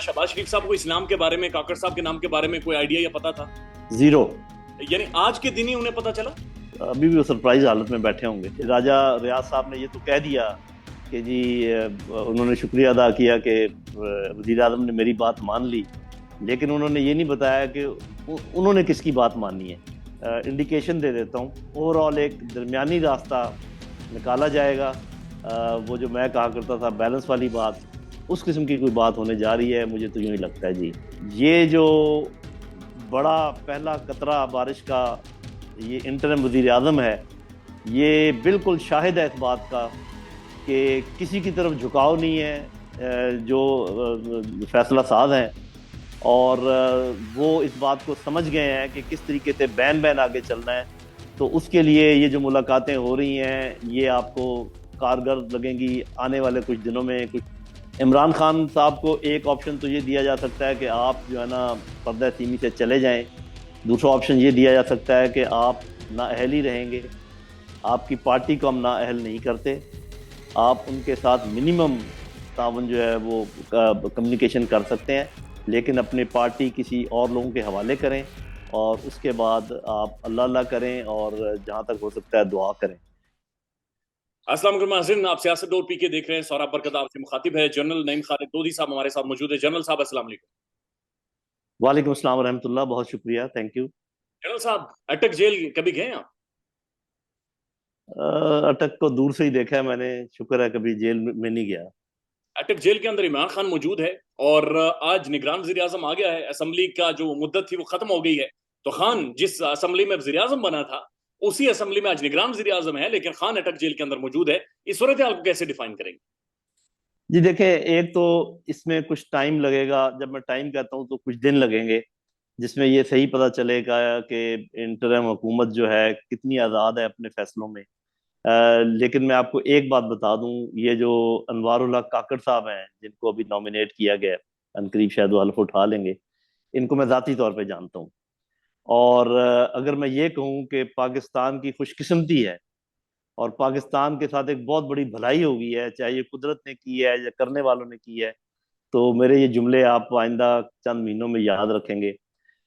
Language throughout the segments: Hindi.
शहबाज शरीफ साहब को इस्लाम के बारे में, काकड़ साहब के नाम के बारे में कोई आइडिया या पता था? जीरो। यानी आज के दिन ही उन्हें पता चला? अभी भी वो सरप्राइज हालत में बैठे होंगे। राजा रियाज साहब ने ये तो कह दिया कि जी उन्होंने शुक्रिया अदा किया कि वज़ीर आज़म ने मेरी बात मान ली, लेकिन उन्होंने ये नहीं बताया कि उन्होंने किसकी बात मानी है। इंडिकेशन दे देता हूँ, ओवरऑल एक दरमियानी रास्ता निकाला जाएगा। वो जो मैं कहा करता था बैलेंस वाली बात, उस किस्म की कोई बात होने जा रही है, मुझे तो यूँ ही लगता है जी। ये जो बड़ा पहला कतरा बारिश का ये इंटरिम वज़ीर आज़म है, ये बिल्कुल शाहिद है इस बात का कि किसी की तरफ झुकाव नहीं है। जो फैसला साज हैं और वो इस बात को समझ गए हैं कि किस तरीके से बैन बैन आगे चलना है। तो उसके लिए ये जो मुलाकातें हो रही हैं, ये आपको कारगर लगेंगी आने वाले कुछ दिनों में। कुछ इमरान खान साहब को एक ऑप्शन तो ये दिया जा सकता है कि आप जो है ना पर्दा सीमी से चले जाएं। दूसरा ऑप्शन ये दिया जा सकता है कि आप नाअहल ही रहेंगे, आपकी पार्टी को हम नाअहल नहीं करते, आप उनके साथ मिनिमम तावन जो है वो कम्युनिकेशन कर सकते हैं, लेकिन अपनी पार्टी किसी और लोगों के हवाले करें और उसके बाद आप अल्लाह अल्लाह करें और जहाँ तक हो सकता है दुआ करें। अस्सलाम वालेकुम नाज़रीन, आप सियासत दौर पीके देख रहे हैं। सौरभ बरकत आपसे मुखातिब है। जनरल नईम खालिद लोधी साहब हमारे साथ मौजूद है। जनरल साहब अस्सलाम वालेकुम। वालेकुम अस्सलाम रहमतुल्लाह, बहुत शुक्रिया, थैंक यू। जनरल साहब, अटक जेल कभी गए आप? अटक को दूर से ही देखा है मैंने, शुक्र है कभी जेल में नहीं गया। अटक जेल के अंदर इमरान खान मौजूद है और आज निगरान वज़ीर आज़म आ गया है। असेंबली का जो मुद्दत थी वो खत्म हो गई है। तो खान जिस असेंबली में वज़ीर आज़म बना था, उसी असेंबली में आज निगरान वज़ीर आज़म है, लेकिन खान अटक जेल के अंदर मौजूद है। इस सूरत हाल को कैसे डिफाइन करेंगे? जी देखें, एक तो इसमें कुछ टाइम लगेगा। जब मैं टाइम कहता हूँ तो कुछ दिन लगेंगे, जिसमें ये सही पता चलेगा कि इंटरिम हुकूमत जो है कितनी आज़ाद है अपने फैसलों में। लेकिन मैं आपको एक बात बता दूं, ये जो अनवारुल हक काकड़ साहब हैं जिनको अभी नॉमिनेट किया गया है, अनकरीब शायद वो हल्फ उठा लेंगे, इनको मैं ज़ाती तौर पे जानता हूँ। और अगर मैं ये कहूँ कि पाकिस्तान की खुशकिस्मती है और पाकिस्तान के साथ एक बहुत बड़ी भलाई हो गई है, चाहे ये कुदरत ने की है या करने वालों ने की है, तो मेरे ये जुमले आप आइंदा चंद महीनों में याद रखेंगे।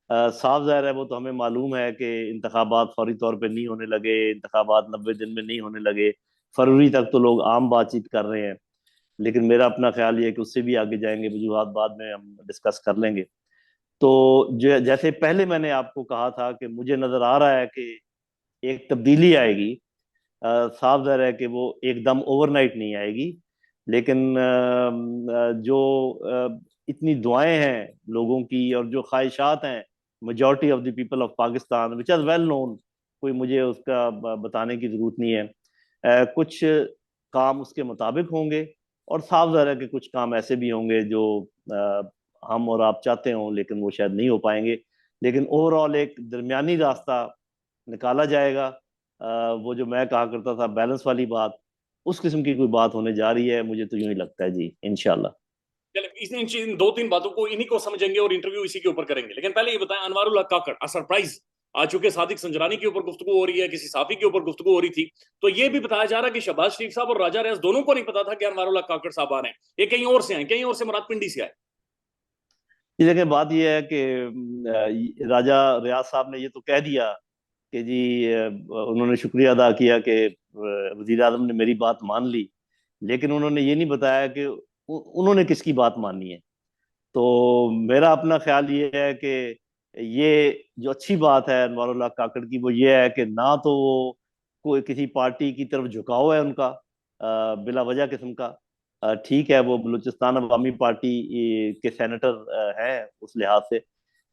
साफ जाहिर है, वो तो हमें मालूम है कि इंतखाबात फौरी तौर पे नहीं होने लगे, इंतखाबात 90 दिन में नहीं होने लगे, फरवरी तक तो लोग आम बातचीत कर रहे हैं। लेकिन मेरा अपना ख्याल ये है कि उससे भी आगे जाएंगे, वजूहात बाद में हम डिस्कस कर लेंगे। तो जो जैसे पहले मैंने आपको कहा था कि मुझे नजर आ रहा है कि एक तब्दीली आएगी। साफ जाहिर है कि वो एकदम ओवरनाइट नहीं आएगी, लेकिन जो इतनी दुआएं हैं लोगों की और जो ख्वाहिशात हैं majority of the people of Pakistan, which is well known, कोई मुझे उसका बताने की ज़रूरत नहीं है। कुछ काम उसके मुताबिक होंगे और साफ जाहिर है कि कुछ काम ऐसे भी होंगे जो हम और आप चाहते हों लेकिन वो शायद नहीं हो पाएंगे। लेकिन ओवरऑल एक दरमियानी रास्ता निकाला जाएगा। वो जो मैं कहा करता था बैलेंस वाली बात, उस किस्म की कोई बात होने जा रही है, मुझे तो यूं ही लगता है जी, इंशाल्लाह। चलिए, इन दो तीन बातों को इन्हीं को समझेंगे और इंटरव्यू इसी के ऊपर करेंगे। लेकिन पहले ये बताएं, अनवारुल हक काकड़ सरप्राइज आ चुके, सादिक संजरानी के ऊपर गुफ्तगू हो रही है, किसी साफी के ऊपर गुफ्तगू हो रही थी। तो ये भी बताया जा रहा है कि शहबाज शरीफ साहब और राजा रियाज दोनों को नहीं पता था कि अनवारुल हक काकड़ साहब आ रहे हैं। ये कहीं और से आए, कहीं और से मुराद पिंडी से आए। ये देखिए, बात ये है कि राजा रियाज साहब ने ये तो कह दिया कि जी उन्होंने शुक्रिया अदा किया कि वजीर आजम ने मेरी बात मान ली, लेकिन उन्होंने ये नहीं बताया कि उन्होंने किसकी बात मानी है। तो मेरा अपना ख्याल ये है कि ये जो अच्छी बात है अनवारुल्लाह काकड़ की, वो ये है कि ना तो वो कोई किसी पार्टी की तरफ झुकाव है उनका बिला वजह किस्म का। ठीक है, वो बलूचिस्तान अवामी पार्टी के सेनेटर हैं उस लिहाज से,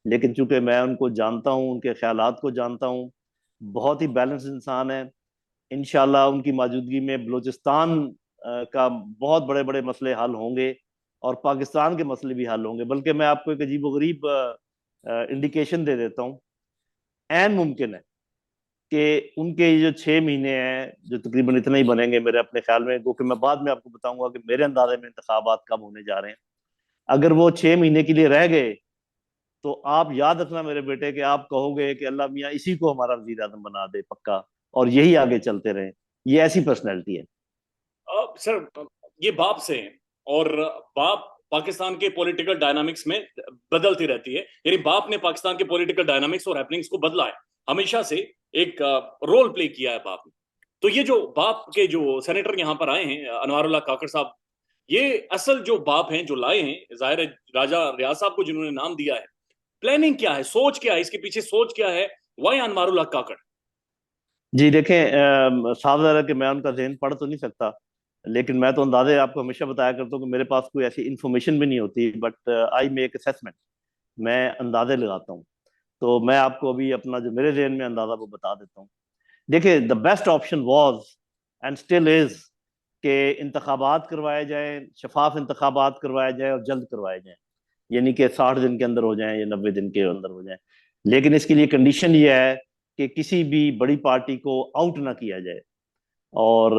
लेकिन चूंकि मैं उनको जानता हूँ, उनके ख्यालात को जानता हूँ, बहुत ही बैलेंस इंसान है। इंशाल्लाह उनकी मौजूदगी में बलूचिस्तान का बहुत बड़े बड़े मसले हल होंगे और पाकिस्तान के मसले भी हल होंगे। बल्कि मैं आपको एक अजीबोगरीब इंडिकेशन दे देता हूँ। ऐन मुमकिन है कि उनके ये जो 6 महीने हैं, जो तकरीबन इतने ही बनेंगे मेरे अपने ख्याल में, क्योंकि मैं बाद में आपको बताऊंगा कि मेरे अंदाजे में इंतखाबात कब होने जा रहे हैं। अगर वो 6 महीने के लिए रह गए तो आप याद रखना मेरे बेटे कि आप कहोगे कि अल्लाह मियाँ इसी को हमारा वजीर आजम बना दे पक्का, और यही आगे चलते रहे। ये ऐसी पर्सनैलिटी है। सर, ये बाप से हैं और बाप पाकिस्तान के पॉलिटिकल डायनामिक्स में बदलती रहती है, यानी बाप ने पाकिस्तान के पॉलिटिकल डायनामिक्स और हैपनिंग्स को बदला है हमेशा से, एक रोल प्ले किया है बाप ने। तो ये जो बाप के जो सेनेटर यहाँ पर आए हैं अनवारुल्लाह काकड़ साहब, ये असल जो बाप हैं जो लाए हैं, जाहिर है राजा रियाज साहब को जिन्होंने नाम दिया है, प्लानिंग क्या है, सोच क्या है, इसके पीछे सोच क्या है, वाई अनवारुल्लाह काकड़? जी देखें, साफ ज़ाहिर है कि मैं उनका जहन पढ़ तो नहीं सकता, लेकिन मैं तो अंदाजे आपको हमेशा बताया करता हूँ कि मेरे पास कोई ऐसी इंफॉर्मेशन भी नहीं होती, बट आई मेक असेसमेंट, मैं अंदाजे लगाता हूँ। तो मैं आपको अभी अपना जो मेरे जहन में अंदाजा वो बता देता हूँ। देखिए, the best option was and still is के इंतखाबात करवाए जाएं, शफाफ इंतखाबात करवाए जाए और जल्द करवाए जाएं, यानी कि 60 दिन के अंदर हो जाएं या 90 दिन के अंदर हो जाएं। लेकिन इसके लिए कंडीशन ये है कि किसी भी बड़ी पार्टी को आउट ना किया जाए, और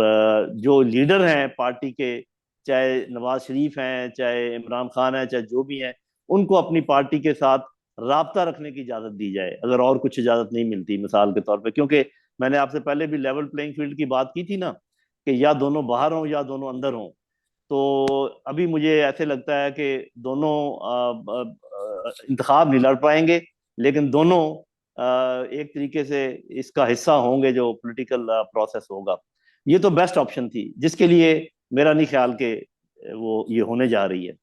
जो लीडर हैं पार्टी के, चाहे नवाज शरीफ हैं, चाहे इमरान खान है, चाहे जो भी हैं, उनको अपनी पार्टी के साथ राबता रखने की इजाजत दी जाए, अगर और कुछ इजाजत नहीं मिलती, मिसाल के तौर पे। क्योंकि मैंने आपसे पहले भी लेवल प्लेइंग फील्ड की बात की थी ना, कि या दोनों बाहर हों या दोनों अंदर हों। तो अभी मुझे ऐसे लगता है कि दोनों इंतखाब नहीं लड़ पाएंगे, लेकिन दोनों एक तरीके से इसका हिस्सा होंगे जो पॉलिटिकल प्रोसेस होगा। ये तो बेस्ट ऑप्शन थी, जिसके लिए मेरा नहीं ख्याल कि वो ये होने जा रही है।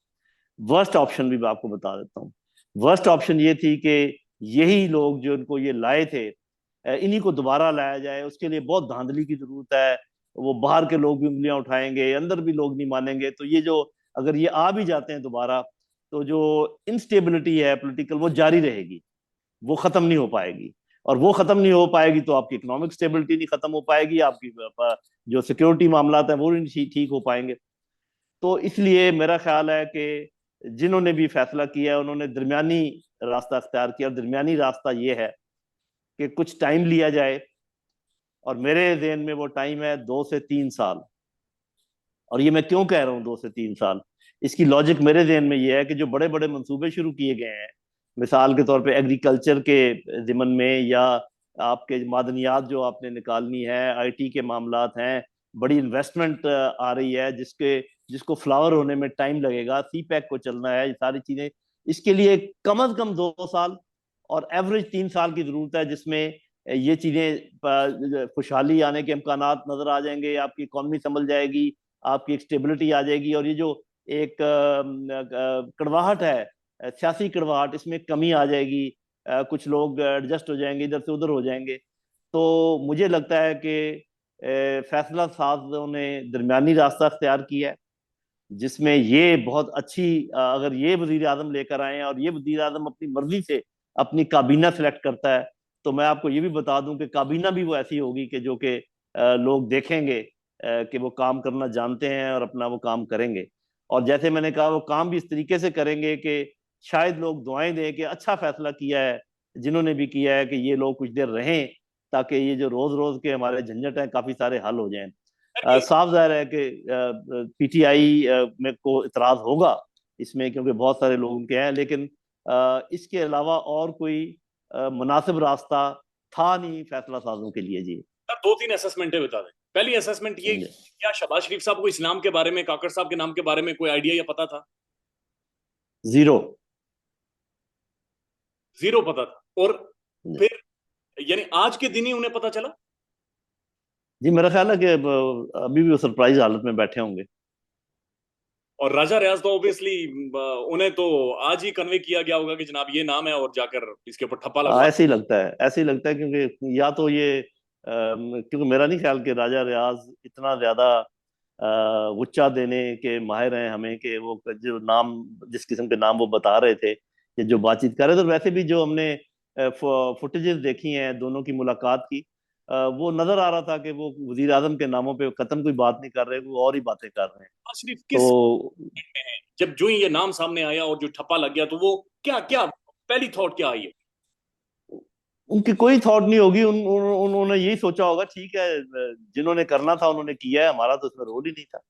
वर्स्ट ऑप्शन भी मैं आपको बता देता हूँ। वर्स्ट ऑप्शन ये थी कि यही लोग जो इनको ये लाए थे, इन्हीं को दोबारा लाया जाए। उसके लिए बहुत धांधली की जरूरत है। वो बाहर के लोग भी उंगलियां उठाएंगे, अंदर भी लोग नहीं मानेंगे। तो ये जो, अगर ये आ भी जाते हैं दोबारा, तो जो इंस्टेबिलिटी है पॉलिटिकल, वो जारी रहेगी, वो खत्म नहीं हो पाएगी। और वो खत्म नहीं हो पाएगी तो आपकी इकोनॉमिक स्टेबिलिटी नहीं खत्म हो पाएगी, आपकी जो सिक्योरिटी मामला है वो नहीं ठीक हो पाएंगे। तो इसलिए मेरा ख्याल है कि जिन्होंने भी फैसला किया है उन्होंने दरमियानी रास्ता अख्तियार किया, और दरमियानी रास्ता ये है कि कुछ टाइम लिया जाए, और मेरे जहन में वो टाइम है 2 से 3 साल। और ये मैं क्यों कह रहा हूँ 2 से 3 साल, इसकी लॉजिक मेरे जहन में ये है कि जो बड़े बड़े मंसूबे शुरू किए गए हैं, मिसाल के तौर पे एग्रीकल्चर के जिमन में, या आपके मादनियात जो आपने निकालनी है, आईटी के मामलात हैं, बड़ी इन्वेस्टमेंट आ रही है, जिसको फ्लावर होने में टाइम लगेगा, सी पैक को चलना है, ये सारी चीजें, इसके लिए कम अज कम 2 साल और एवरेज 3 साल की जरूरत है, जिसमें ये चीजें खुशहाली आने के इम्कानात नजर आ जाएंगे, आपकी इकॉनमी संभल जाएगी, आपकी एक स्टेबिलिटी आ जाएगी, और ये जो एक कड़वाहट है, सियासी कड़वाहट, इसमें कमी आ जाएगी। कुछ लोग एडजस्ट हो जाएंगे, इधर से उधर हो जाएंगे। तो मुझे लगता है कि फैसला साजों ने दरमियानी रास्ता अख्तियार किया है, जिसमें ये बहुत अच्छी, अगर ये वजीर आजम लेकर आए और ये वजीर आजम अपनी मर्जी से अपनी काबीना सेलेक्ट करता है, तो मैं आपको ये भी बता दूं कि काबीना भी वो ऐसी होगी कि जो कि लोग देखेंगे कि वो काम करना जानते हैं और अपना वो काम करेंगे। और जैसे मैंने कहा, वो काम भी इस तरीके से करेंगे कि शायद लोग दुआएं दें कि अच्छा फैसला किया है जिन्होंने भी किया है, कि ये लोग कुछ देर रहें, ताकि ये जो रोज रोज के हमारे झंझट हैं काफी सारे हल हो जाएं। साफ जाहिर है कि पीटीआई में को इतराज होगा इसमें, क्योंकि बहुत सारे लोग उनके हैं, लेकिन इसके अलावा और कोई मुनासिब रास्ता था नहीं फैसला साजों के लिए। जी, सर, दो तीन असेसमेंटें बता दें। पहली असेसमेंट ये, क्या शहबाज शरीफ साहब को इस नाम के बारे में, काकड़ साहब के नाम के बारे में कोई आइडिया या पता था? जीरो। जीरो पता था। और फिर यानी आज के दिन ही उन्हें पता चला? जी, मेरा ख्याल है कि अभी भी वो सरप्राइज हालत में बैठे होंगे। और राजा रियाज तो ऑब्वियसली उन्हें तो आज ही कन्वे किया गया होगा कि जनाब ये नाम है, और जाकर इसके ऊपर ठप्पा लगवा। ऐसे ही लगता है, ऐसे ही लगता है, क्योंकि या तो ये क्योंकि मेरा नहीं ख्याल कि राजा रियाज इतना ज्यादा उच्चा देने के माहिर हैं हमें, कि वो जो नाम, जिस किस्म के नाम वो बता रहे थे, कि जो बातचीत कर रहे थे, और वैसे भी जो हमने फुटेजेस देखी हैं दोनों की मुलाकात की, वो नजर आ रहा था कि वो वजीर आजम के नामों पे कतई कोई बात नहीं कर रहे, वो और ही बातें कर रहे हैं। शहबाज शरीफ किस तो में है? जब जो ही ये नाम सामने आया और जो ठप्पा लग गया, तो वो क्या क्या पहली थॉट क्या आई है? उनकी कोई थॉट नहीं होगी, उन्होंने यही सोचा होगा, ठीक है, जिन्होंने करना था उन्होंने किया है, हमारा तो इसमें रोल ही नहीं था।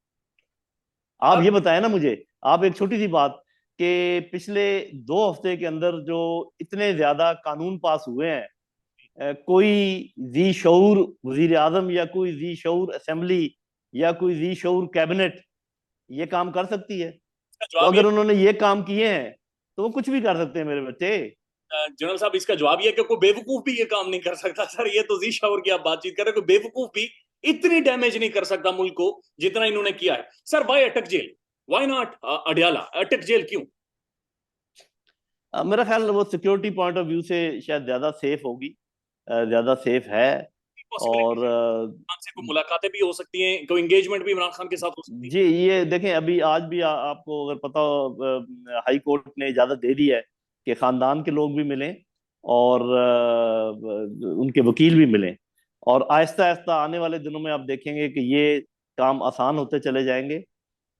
आप सर, ये बताएं ना मुझे, आप एक छोटी सी बात, कि पिछले 2 हफ्ते के अंदर जो इतने ज्यादा कानून पास हुए हैं, कोई जी शऊर वजीर आजम या कोई जी शऊर असेंबली या कोई जी शऊर कैबिनेट ये काम कर सकती है? इसका तो जवाब ये अगर उन्होंने ये काम किए हैं तो वो कुछ भी कर सकते हैं मेरे बच्चे। जनरल साहब, इसका जवाब ये है कि कोई बेवकूफ भी ये काम नहीं कर सकता सर। ये तो जी शावर की आप बातचीत कर रहे हो, कोई बेवकूफ भी इतनी डैमेज नहीं कर सकता मुल्क को जितना इन्होंने किया है। सर वाई अटक जेल, वाई नॉट अडियाला, अटक जेल क्यों? मेरा ख्याल वो सिक्योरिटी पॉइंट ऑफ व्यू से शायद ज्यादा सेफ होगी, ज्यादा सेफ है। और पॉसिबिलिटी खान से कोई मुलाकातें भी हो सकती हैं, कोई एंगेजमेंट भी इमरान खान के साथ हो सकती है। जी ये देखें, अभी आज भी आपको अगर पता हो, हाई कोर्ट ने इजाजत दे दी है कि खानदान के लोग भी मिलें और उनके वकील भी मिलें। और आहिस्ता आहिस्ता आने वाले दिनों में आप देखेंगे कि ये काम आसान होते चले जाएंगे,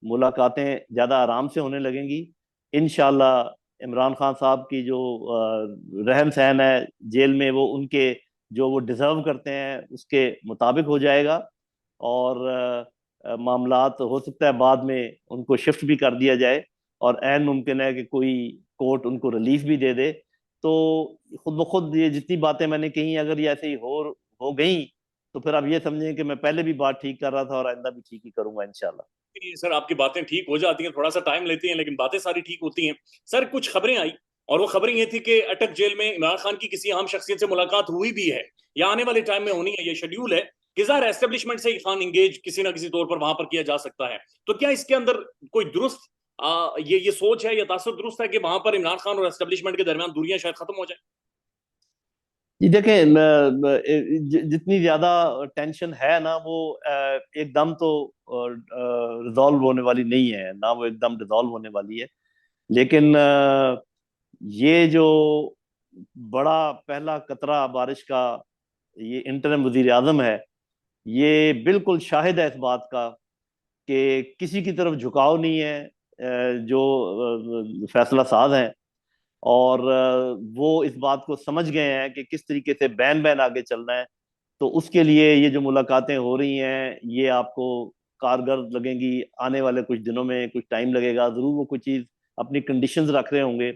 मुलाकातें ज़्यादा आराम से होने लगेंगी। इंशाल्लाह इमरान खान साहब की जो रहन सहन है जेल में, वो उनके जो वो डिजर्व करते हैं उसके मुताबिक हो जाएगा। और मामलात हो सकता है बाद में उनको शिफ्ट भी कर दिया जाए, और ऐन मुमकिन है कि कोई कोर्ट उनको रिलीफ भी दे दे। तो खुद ब खुद ये जितनी बातें मैंने कही, अगर ये ऐसे ही हो गई, तो फिर आप ये समझें कि मैं पहले भी बात ठीक कर रहा था और आइंदा भी ठीक ही करूंगा इंशाल्लाह। सर आपकी बातें ठीक हो जाती हैं, थोड़ा सा टाइम लेती हैं, लेकिन बातें सारी ठीक होती हैं। सर कुछ खबरें आई, और वो खबरें ये थी कि अटक जेल में इमरान खान की किसी अहम शख्सियत से मुलाकात हुई भी है, या आने वाले टाइम में होनी है, ये शेड्यूल है कि ज़ाहिर एस्टेब्लिशमेंट से खान इंगेज किसी ना किसी तौर पर वहां पर किया जा सकता है। तो क्या इसके अंदर कोई दुरुस्त ये सोच है या तासुर दुरुस्त है कि वहां पर इमरान खान और एस्टेब्लिशमेंट के दरमियान दूरियां शायद खत्म हो जाए? जी देखें, जितनी ज्यादा टेंशन है ना, वो एकदम तो रिजॉल्व होने वाली नहीं है ना, वो एकदम रिजॉल्व होने वाली है। लेकिन ये जो बड़ा पहला कतरा बारिश का, ये इंटरिम वजीर आजम है, ये बिल्कुल शाहिद है इस बात का कि किसी की तरफ झुकाव नहीं है, जो फैसला साज हैं। और वो इस बात को समझ गए हैं कि किस तरीके से बैन बैन आगे चलना है। तो उसके लिए ये जो मुलाकातें हो रही हैं, ये आपको कारगर लगेंगी। आने वाले कुछ दिनों में कुछ टाइम लगेगा, जरूर वो कुछ चीज़ अपनी कंडीशंस रख रहे होंगे।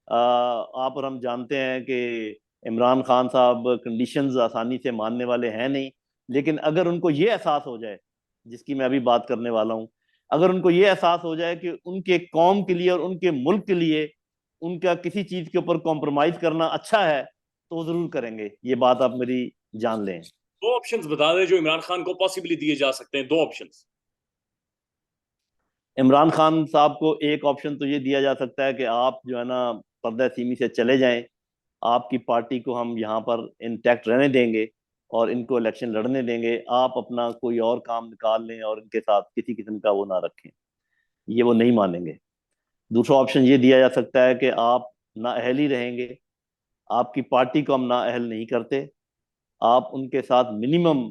आप और हम जानते हैं कि इमरान खान साहब कंडीशंस आसानी से मानने वाले हैं नहीं। लेकिन अगर उनको ये एहसास हो जाए, जिसकी मैं अभी बात करने वाला हूँ, अगर उनको ये एहसास हो जाए कि उनके कौम के लिए और उनके मुल्क के लिए उनका किसी चीज के ऊपर कॉम्प्रोमाइज करना अच्छा है, तो वो जरूर करेंगे। ये बात आप मेरी जान लें। दो ऑप्शंस बता दें जो इमरान खान को पॉसिबली दिए जा सकते हैं, दो ऑप्शंस। इमरान खान साहब को एक ऑप्शन तो ये दिया जा सकता है कि आप जो है ना पर्दा सीमी से चले जाएं, आपकी पार्टी को हम यहाँ पर इंटैक्ट रहने देंगे और इनको इलेक्शन लड़ने देंगे, आप अपना कोई और काम निकाल लें और इनके साथ किसी किस्म का वो ना रखें। ये वो नहीं मानेंगे। दूसरा ऑप्शन ये दिया जा सकता है कि आप नाअहल ही रहेंगे, आपकी पार्टी को हम नाअहल नहीं करते, आप उनके साथ मिनिमम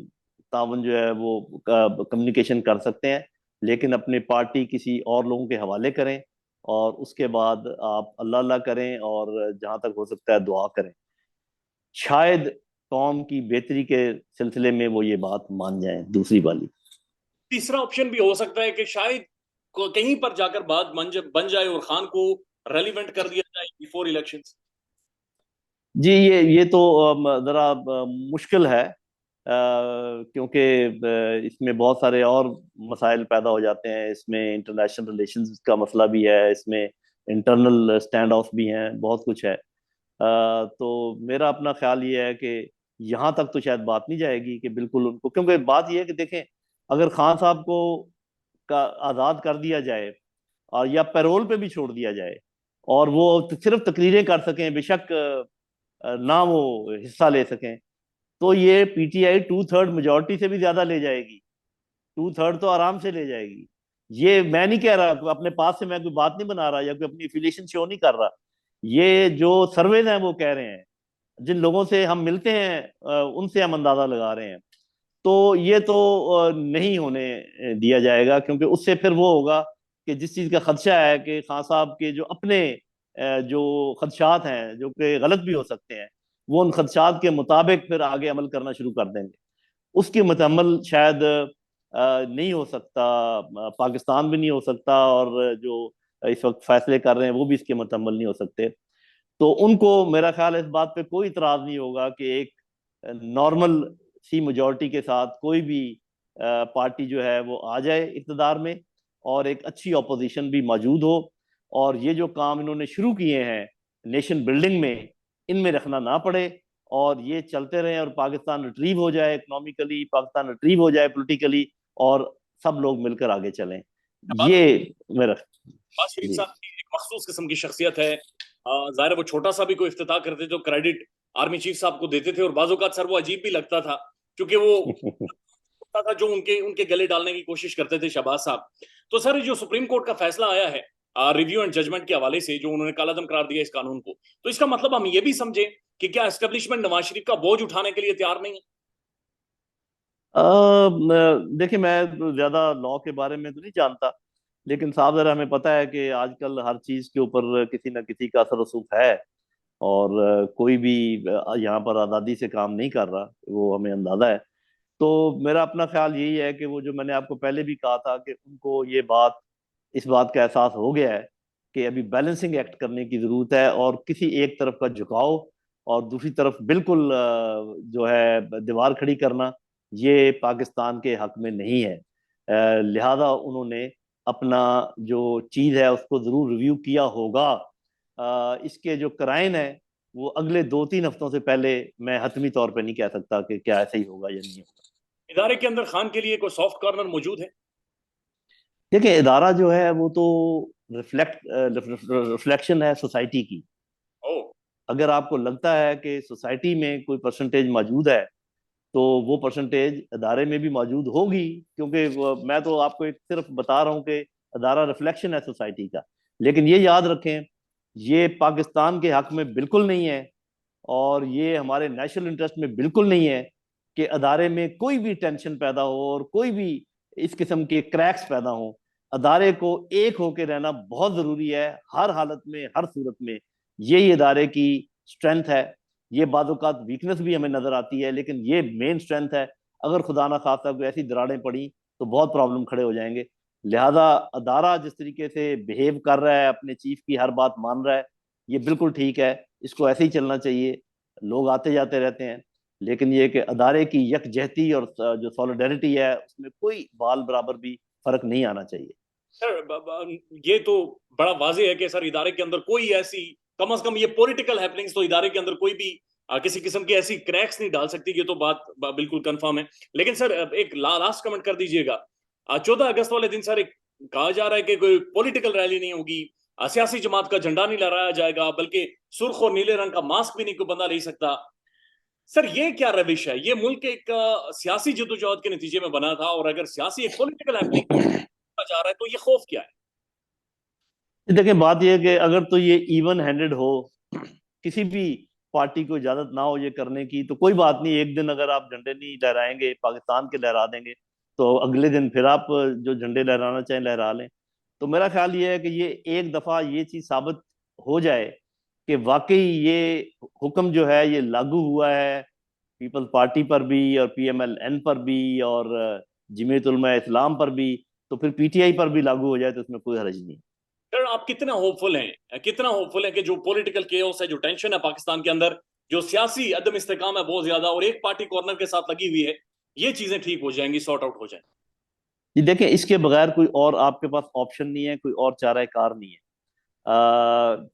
ताउन जो है वो कम्युनिकेशन कर सकते हैं, लेकिन अपनी पार्टी किसी और लोगों के हवाले करें, और उसके बाद आप अल्लाह अल्लाह करें और जहां तक हो सकता है दुआ करें। शायद कौम की बेहतरी के सिलसिले में वो ये बात मान जाएं, दूसरी वाली। तीसरा ऑप्शन भी हो सकता है कि शायद कहीं पर जाकर बात बन जाए और खान को रेलिवेंट कर दिया जाए बिफोर इलेक्शंस। जी ये तो जरा मुश्किल है, क्योंकि इसमें बहुत सारे और मसाइल पैदा हो जाते हैं। इसमें इंटरनेशनल रिलेशंस का मसला भी है, इसमें इंटरनल स्टैंड ऑफ भी हैं, बहुत कुछ है। तो मेरा अपना ख्याल ये है कि यहाँ तक तो शायद बात नहीं जाएगी कि बिल्कुल उनको, क्योंकि बात ये है कि देखें, अगर खान साहब को का आज़ाद कर दिया जाए और या पैरोल पे भी छोड़ दिया जाए, और वो सिर्फ तकरीरें कर सकें, बेशक ना वो हिस्सा ले सकें, तो ये पीटीआई 2/3 मेजोरिटी से भी ज्यादा ले जाएगी। 2/3 तो आराम से ले जाएगी। ये मैं नहीं कह रहा, अपने पास से मैं कोई बात नहीं बना रहा या कोई अपनी एफिलिएशन शो नहीं कर रहा। ये जो सर्वेज हैं वो कह रहे हैं, जिन लोगों से हम मिलते हैं उनसे हम अंदाजा लगा रहे हैं। तो ये तो नहीं होने दिया जाएगा, क्योंकि उससे फिर वो होगा कि जिस चीज़ का खदशा है कि खान साहब के जो अपने जो खदशात हैं, जो कि गलत भी हो सकते हैं, वो उन खदशात के मुताबिक फिर आगे अमल करना शुरू कर देंगे। उसकी मुतअम्मल शायद नहीं हो सकता, पाकिस्तान भी नहीं हो सकता, और जो इस वक्त फैसले कर रहे हैं वो भी इसके मुतअम्मल नहीं हो सकते। तो उनको मेरा ख्याल है इस बात पे कोई इतराज नहीं होगा कि एक नॉर्मल सी मेजोरिटी के साथ कोई भी पार्टी जो है वो आ जाए इक़्तिदार में, और एक अच्छी ऑपोजिशन भी मौजूद हो, और ये जो काम इन्होंने शुरू किए हैं नेशन बिल्डिंग में, इनमें रखना ना पड़े, और ये चलते रहे, और पाकिस्तान रिट्रीव हो जाए इकोनॉमिकली, पाकिस्तान रिट्रीव हो जाए पॉलिटिकली, और सब लोग मिलकर आगे चलें। नवाज ये मेरा। नवाज शरीफ जी। साहब की एक मखसूस किस्म की शख्सियत है। जाहिर है वो छोटा सा भी कोई इफ्तिताह करते तो क्रेडिट आर्मी चीफ साहब को देते थे, और बाजू का सर वो अजीब भी लगता था क्योंकि वो होता था जो उनके उनके गले डालने की कोशिश करते थे शहबाज साहब। तो सर जो सुप्रीम कोर्ट का फैसला आया है रिव्यू एंड जजमेंट के हवाले से, जो उन्होंने कालादम करार दिया इस कानून को, तो इसका मतलब हम ये भी समझे कि क्या एस्टेब्लिशमेंट नवाज शरीफ का बोझ उठाने के लिए तैयार नहीं है? देखिए, मैं ज्यादा लॉ के बारे में तो नहीं जानता, लेकिन साहब जरा हमें पता है कि आजकल हर चीज के ऊपर किसी न किसी का असर रसूख है, और कोई भी यहाँ पर आज़ादी से काम नहीं कर रहा, वो हमें अंदाजा है। तो मेरा अपना ख्याल यही है कि वो जो मैंने आपको पहले भी कहा था कि उनको ये बात, इस बात का एहसास हो गया है कि अभी बैलेंसिंग एक्ट करने की जरूरत है, और किसी एक तरफ का झुकाव और दूसरी तरफ बिल्कुल जो है दीवार खड़ी करना, ये पाकिस्तान के हक में नहीं है। लिहाजा उन्होंने अपना जो चीज है उसको जरूर रिव्यू किया होगा। इसके जो क्राइन है वो अगले 2-3 हफ्तों से पहले मैं हतमी तौर पे नहीं कह सकता कि क्या ऐसा ही होगा या नहीं होगा। इदारे के अंदर खान के लिए कोई सॉफ्ट कॉर्नर मौजूद है? देखिए, इदारा जो है वो तो रिफ्लेक्शन है सोसाइटी की। ओ। अगर आपको लगता है कि सोसाइटी में कोई परसेंटेज मौजूद है, तो वो परसेंटेज अदारे में भी मौजूद होगी, क्योंकि मैं तो आपको एक सिर्फ बता रहा हूँ कि अदारा रिफ्लेक्शन है सोसाइटी का। लेकिन ये याद रखें, ये पाकिस्तान के हक में बिल्कुल नहीं है, और ये हमारे नेशनल इंटरेस्ट में बिल्कुल नहीं है कि अदारे में कोई भी टेंशन पैदा हो और कोई भी इस किस्म के क्रैक्स पैदा हो। अदारे को एक होकर रहना बहुत जरूरी है, हर हालत में, हर सूरत में। यही अदारे की स्ट्रेंथ है। ये बाज़ वीकनेस भी हमें नजर आती है, लेकिन ये मेन स्ट्रेंथ है। अगर खुदा ना खास्ता कोई ऐसी दरारें पड़ी तो बहुत प्रॉब्लम खड़े हो जाएंगे। लिहाजा अदारा जिस तरीके से बिहेव कर रहा है, अपने चीफ की हर बात मान रहा है, ये बिल्कुल ठीक है। इसको ऐसे ही चलना चाहिए। लोग आते जाते रहते हैं, लेकिन ये कि अदारे की यकजहती और जो सॉलिडारिटी है उसमें कोई बाल बराबर भी फर्क नहीं आना चाहिए। सर ये तो बड़ा वाजे है कि सर इदारे के अंदर कोई ऐसी, कम से कम ये पॉलिटिकल हैपनिंग्स तो इदारे के अंदर कोई भी किसी किस्म की ऐसी क्रैक्स नहीं डाल सकती, ये तो बात बिल्कुल कंफर्म है। लेकिन सर एक लास्ट कमेंट कर दीजिएगा। 14 अगस्त वाले दिन सर एक कहा जा रहा है कि कोई पॉलिटिकल रैली नहीं होगी, सियासी जमात का झंडा नहीं लहराया जाएगा, बल्कि सुर्ख और नीले रंग का मास्क भी नहीं कोई बंदा ले सकता। सर ये क्या रविश है? ये मुल्क एक सियासी जद्दोजहद के नतीजे में बना था, और अगर सियासी एक पॉलिटिकल हैपनिंग जा रहा है तो ये खौफ क्या है? देखिए, बात यह है कि अगर तो ये इवन हैंडेड हो, किसी भी पार्टी को इजाजत ना हो ये करने की, तो कोई बात नहीं। एक दिन अगर आप झंडे नहीं लहराएंगे, पाकिस्तान के लहरा देंगे, तो अगले दिन फिर आप जो झंडे लहराना चाहें लहरा लें। तो मेरा ख्याल ये है कि ये एक दफा ये चीज साबित हो जाए कि वाकई ये हुक्म जो है ये लागू हुआ है पीपल्स पार्टी पर भी, और PMLN पर भी, और जमीयत उलमा इस्लाम पर भी, तो फिर PTI पर भी लागू हो जाए तो उसमें कोई हर्ज नहीं। सर आप कितना होपफुल हैं, कितना होपफुल है कि जो पॉलिटिकल केओस है, जो टेंशन है पाकिस्तान के अंदर, जो सियासी अदम इस्तेकाम है बहुत ज्यादा, और एक पार्टी कॉर्नर के साथ लगी हुई है, ये चीजें ठीक हो जाएंगी, सॉर्ट आउट हो जाएंगी? जी देखिए, इसके बगैर कोई और आपके पास ऑप्शन नहीं है, कोई और चारा कार नहीं है।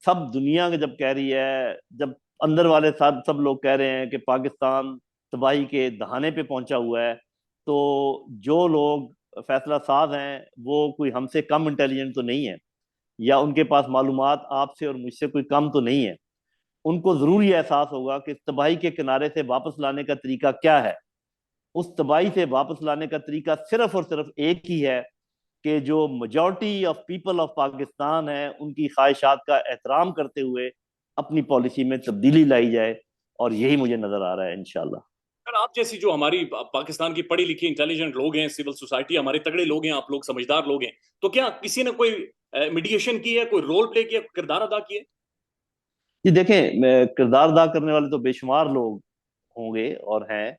सब दुनिया के जब कह रही है, जब अंदर वाले सब लोग कह रहे हैं कि पाकिस्तान तबाही के दहाने पे पहुंचा हुआ है, तो जो लोग फैसला साज हैं वो कोई हमसे कम इंटेलिजेंट तो नहीं है, या उनके पास मालूमात आपसे और मुझसे कोई कम तो नहीं है। उनको जरूर ये एहसास होगा कि इस तबाही के किनारे से वापस लाने का तरीका क्या है। उस तबाही से वापस लाने का तरीका सिर्फ और सिर्फ एक ही है कि जो majority of people of Pakistan है उनकी ख्वाहिशात का एहतराम करते हुए अपनी पॉलिसी में तब्दीली लाई जाए, और यही मुझे नजर आ रहा है इंशाल्लाह। सर आप जैसी जो हमारी पाकिस्तान की पढ़ी लिखी इंटेलिजेंट लोग हैं, सिविल सोसाइटी हमारे तगड़े लोग हैं, आप लोग समझदार लोग हैं, तो क्या किसी ने कोई मीडिएशन की है, कोई रोल प्ले किया, किरदार अदा किया? जी देखें, किरदार अदा करने वाले तो बेशुमार लोग होंगे और हैं।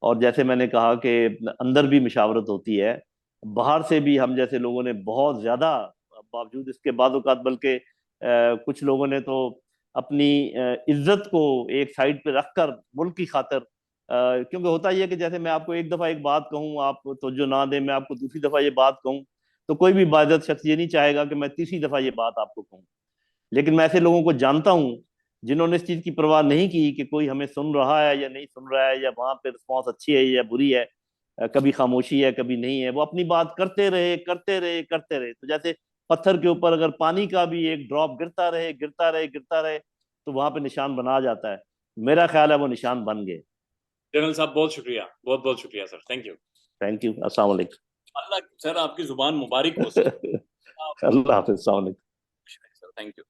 और जैसे मैंने कहा कि अंदर भी मशावरत होती है, बाहर से भी हम जैसे लोगों ने बहुत ज्यादा, बावजूद इसके बाद औकात, बल्कि कुछ लोगों ने तो अपनी इज्जत को एक साइड पे रखकर मुल्क की खातिर, क्योंकि होता यह है कि जैसे मैं आपको एक दफा एक बात कहूँ, आप तो जो ना दे, मैं आपको दूसरी दफा ये बात कहूँ, तो कोई भी बाइज्जत शख्स ये नहीं चाहेगा कि मैं तीसरी दफा ये बात आपको कहूँ। लेकिन मैं ऐसे लोगों को जानता हूँ जिन्होंने इस चीज की परवाह नहीं की कि कोई हमें सुन रहा है या नहीं सुन रहा है, या वहां पे रिस्पॉन्स अच्छी है या बुरी है, कभी खामोशी है कभी नहीं है, वो अपनी बात करते रहे करते रहे करते रहे। तो जैसे पत्थर के ऊपर अगर पानी का भी एक ड्रॉप गिरता रहे गिरता रहे गिरता रहे तो वहां पे निशान बना जाता है। मेरा ख्याल है वो निशान बन गए। जनरल साहब बहुत शुक्रिया, बहुत बहुत शुक्रिया sir, thank you. Thank you. अस्सलाम वालेकुम। अल्लाह सर आपकी जुबान मुबारक हो सर। अल्लाह हाफिज। अस्सलाम वालेकुम। Sir thank you.